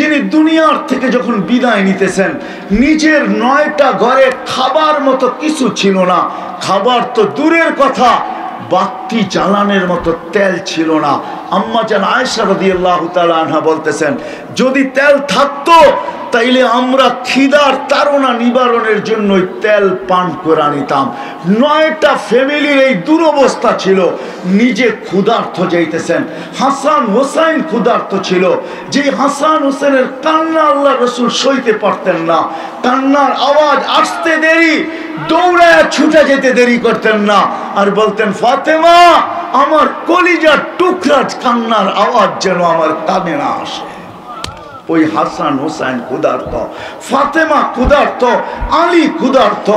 তিনি দুনিয়ার থেকে যখন বিদায় নিতেছেন, নিজের 9টা ঘরে খাবার মতো কিছু ছিল না। খাবার তো দূরের কথা, বাতি জ্বালানোর মতো তেল ছিল না। আম্মা জান আয়েশা রাদিয়াল্লাহু তাআলা আনহা বলতেছেন, যদি তেল থাকতো তাইলে আমরা খিদার তাড়না নিবারণের জন্য তেল পান করে নিতাম। 9টা ফ্যামিলির এই দুরবস্থা ছিল। নিজে ক্ষুধার্ত যাইতেছেন, হাসান হোসেন ক্ষুধার্ত ছিল। যে হাসান হোসেনের কান্না আল্লাহ রাসূল সইতে পারতেন না। কান্নার আওয়াজ আসতে দেরি, দৌড়ায় ছুটে যেতে দেরি করতেন না, আর বলতেন, ফাতেমা আমার কলিজার টুকরা কান্নার আওয়াজ যেন আমার কানে না আসে। ওই হাসান হোসেন ক্ষুধার্ত, ফাতেমা ক্ষুধার্ত, আলী ক্ষুধার্ত।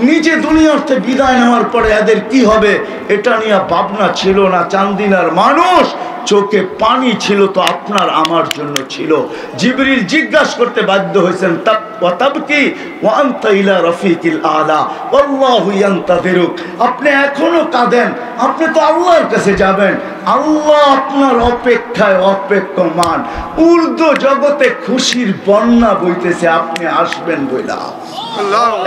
নিজে দুনিয়াতে বিদায় নেওয়ার পরে এদের কি হবে এটা নিয়ে ভাবনা ছিল না। চান্দিনার মানুষ, চোখে পানি ছিল তো আপনার আমার জন্য ছিল। জিবরিল জিজ্ঞাসা করতে বাধ্য হয়েছেন, তাবকি ওয়া আনতা ইলা রাফিকিল আলা আল্লাহু ইয়ান্তাযিরুক। আপনি এখনো কাঁদেন, আপনি তো আল্লাহর কাছে যাবেন, আল্লাহ আপনার অপেক্ষায় অপেক্ষমান। উর্দু জগতে খুশির বন্যা বইতেছে, আপনি আসবেন বইলা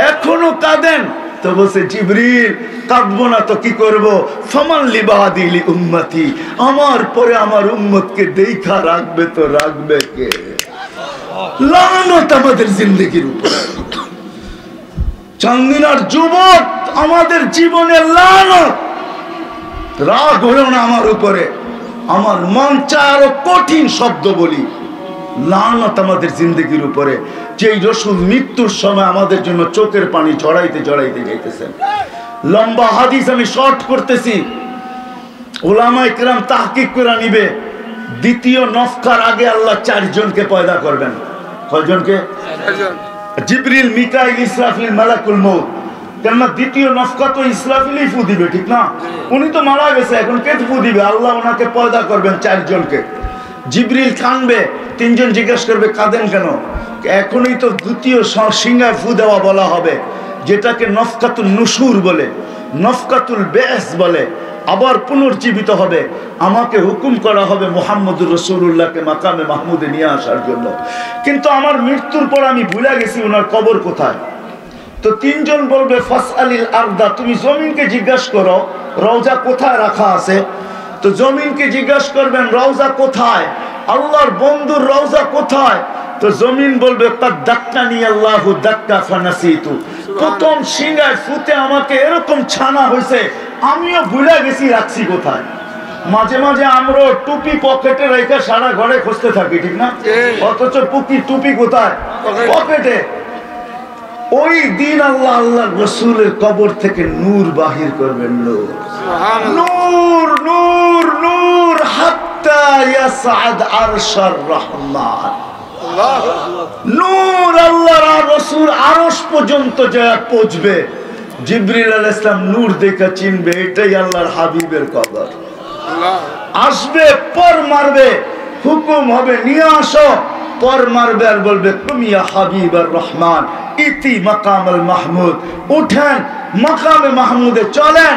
এখনো কাঁদেন। তো বলছে, জিবরিল কাঁদবো না তো কি করব? ফামান লিবাদি লি উম্মতি, আমার পরে আমার উম্মতকে দেখা রাখবে তো রাখবে কে? লানত আমাদের জিন্দেগির উপর। চান্দিনার যুবক, আমাদের জীবনে লানত। রাগ হলো না আমার উপরে, আমার মন চায় আরো কঠিন শব্দ বলি। লানত আমাদের জিন্দেগির উপরে। যেই রসুল মৃত্যুর সময় আমাদের জন্য চোখের পানি ঝরাইতে ঝরাইতে যাইতেছেন। লম্বা হাদিস আমি শর্ট করতেছি, উলামায়ে কেরাম তাহকিক করে নিবে। দ্বিতীয় নফখার আগে আল্লাহ 4 জনকে পয়দা করবেন। কয়জনকে? 4 জন। জিবরিল, মিকাইল, ইসরাফিল, মালাকুল মউত। কেননা দ্বিতীয় নফকা তো ইসরাফিলই ফু দিবে, ঠিক না? উনি তো মারা গেছে, এখন কে ফু দিবে? আল্লাহ ওনাকে পয়দা করবেন 4 জনকে। জিবরিল কাঁদবে, 3 জন জিজ্ঞেস করবে, কাঁদেন কেন? এখনই তো দ্বিতীয় সিংহায় ফু দেওয়া বলা হবে, যেটাকে নফকাতুল নুশুর বলে, নফকাতুল বেস বলে। আবার পুনর্জীবিত হবে। আমাকে হুকুম করা হবে মুহাম্মদুর রাসূলুল্লাহকে মাকামে মাহমুদে নিয়ে আসার জন্য। কিন্তু আমার মৃত্যুর পর আমি ভুলে গেছি ওনার কবর কোথায়। তো 3 জন বলবে, ফাসআলিল আরদা, তুমি জমিনকে জিজ্ঞাসা করো রওজা কোথায় রাখা আছে। তো জমিনকে জিজ্ঞাসা করবেন রওজা কোথায়, আল্লাহর বন্ধুর রওজা কোথায়। তো জমিন বলবে, কাদ দাক্কানি আল্লাহু দাক্কা ফানাসিতু, প্রথম সিংহায় ফুতে আমাকে এরকম ছানা হয়েছে, আমিও ভুলে গেছি রাখছি কোথায়। মাঝে মাঝে আমরা টুপি পকেটে রেখে সারা ঘরে খুঁজতে থাকি, ঠিক না? অথচ টুপি কোথায়? পকেটে। ওই দিন আল্লাহ আল্লাহর রাসূলের কবর থেকে নূর বাহির করবেন। নূর নূর নূর হাত্তা ইয়াসআদ আরশার রহমান। নূর আল্লাহর রাসূল আরশ পর্যন্ত যায় পৌঁছবে। জিবরিল আলাইহিস সালাম নূর দেখে চিনবে এটাই আল্লাহর হাবিবের কবর। আসবে, পর মারবে, হুকুম হবে নিয়ে আসো, পর মারবে আর বলবে, তুমি ইয়া হাবিবার রহমান ইতি মাকামুল মাহমুদ, উঠেন মাকামে মাহমুদে চলেন।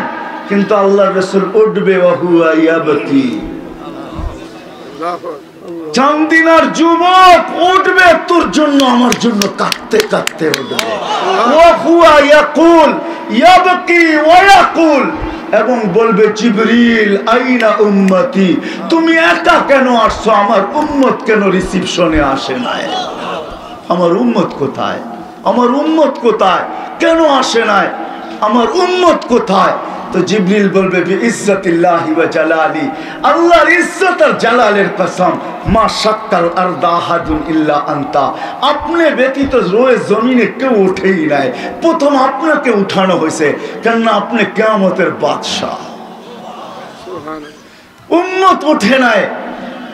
কিন্তু আল্লাহর রাসূল উঠবে, ওয়া হুয়া ইয়াবকি। চান্দিনার যুবক উঠবে তোর জন্য আমার জন্য কাঁদতে কাঁদতে উঠবে। ওয়া হুয়া ইয়াকুল ইয়াবকি ওয়া ইয়াকুল, এবং বলবে, জিবরিল আইনা উম্মতি, তুমি একা কেন আসছো? আমার উম্মত কেন রিসিপশনে আসে নাই? আমার উম্মত কোথায়? আমার উম্মত কোথায়? কেন আসে নাই? আমার উম্মত কোথায়? তো জিবরিল বলবে, বিইজ্জাতিল্লাহি ওয়া জালালি, আল্লাহর ইজ্জত আর জালালের কসম, মা শাক্কাল আরদা আহাদুন ইল্লা আনতা, আপনি ব্যতীত রয়ে জমিনে কেউ ওঠেই নাই। প্রথম আপনাকে উঠানো হয়েছে, কেননা আপনি কিয়ামতের বাদশা। উম্মত ওঠে নাই।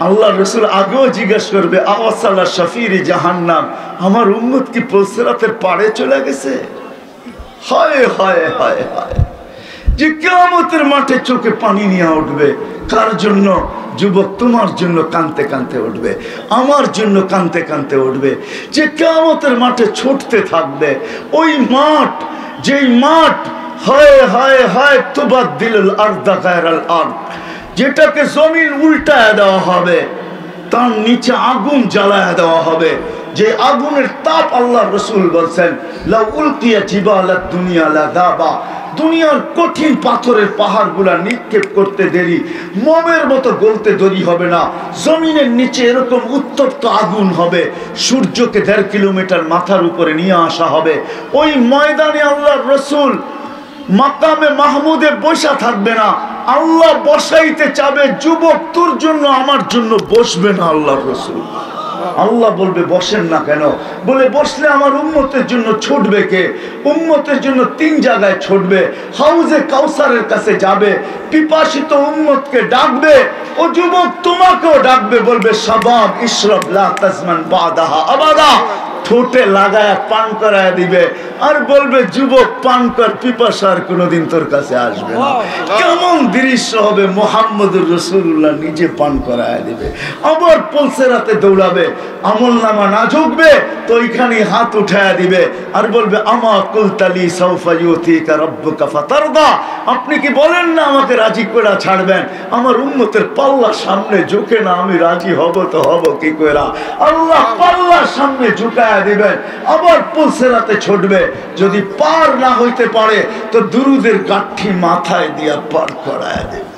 আল্লাহ রাসূল আগেও জিজ্ঞেস করবে, আওয়াসালা শাফিরি জাহান্নাম, আমার উম্মত কি পুলসিরাতের পাড়ে চলে গেছে? হায় হায় হায় হায়, যে কিয়ামতের মাঠে চোখে পানি নিয়ে উঠবে। কার জন্য? যুবক, তোমার জন্য কাঁদতে কাঁদতে উঠবে, আমার জন্য কাঁদতে কাঁদতে উঠবে। যে কিয়ামতের মাঠে ছুটতে থাকবে, ওই মাঠ, যেই মাঠ হায় হায় হায় তুবাদ্দিলুল আরদা গায়রাল আরদ, যেটাকে জমিন উল্টায় দেওয়া হবে। তার নিচে আগুন জ্বালায় দেওয়া হবে, যে আগুনের তাপ আল্লাহ রসুল বলছেন লা উলকিয়া জিবালাত দুনিয়া লাযাবা, দুনিয়ার কঠিন পাথরের পাহাড়গুলা নিক্ষেপ করতে দেরি, মোমের মতো গলতে দেরি হবে না। জমিনের নিচে এরকম উত্তপ্ত আগুন হবে, সূর্যকে 1.5 কিলোমিটার মাথার উপরে নিয়ে আসা হবে। ওই ময়দানে আল্লাহ রসুল মাকামে মাহমুদে বসা থাকবে না, আল্লাহ বসাইতে চাবে, যুবক তোর জন্য আমার জন্য বসবে না আল্লাহ রসুল। আল্লাহ বলবে বসেন না কেন? বলে বসলে আমার উম্মতের জন্য ছুটবে কে? উম্মতের জন্য 3 জায়গায় ছুটবে। হাউজে কাউসারের কাছে যাবে, পিপাসিত উম্মতকে ডাকবে, ও যুবক তোমাকেও ডাকবে, বলবে শাবাব ইশরাব লা তাজমান বাদাহা আবাদা, ঠোঁটে লাগায় পান করায় দিবে, আর বলবে যুবক পান কর, পিপাসার কোনোদিন তোর কাছে আসবে না। কেমন দৃশ্য হবে! মুহাম্মদুর রাসূলুল্লাহ নিজে পান করায় দিবে, আবার পলসেরাতে দৌড়াবে, আমল নামা না ঝুঁকবে তো ওইখানে হাত উঠায় দিবে, আর বলবে আমা কুলতালি সাউফা ইউতিকা রাব্বুকা ফাতারদা, আপনি কি বলেন না আমাকে রাজি করে ছাড়বেন? আমার উম্মতের পাল্লা সামনে ঝুঁকে না, আমি রাজি হব তো হব কি করে? আল্লাহ পাল্লার সামনে ঝুঁকায় দিবেন, আবার পুলসেরাতে ছুটবে। যদি পার না হইতে পারে তো দুরুদের গাঠি মাথায় দিয়া পার করায় দেবে।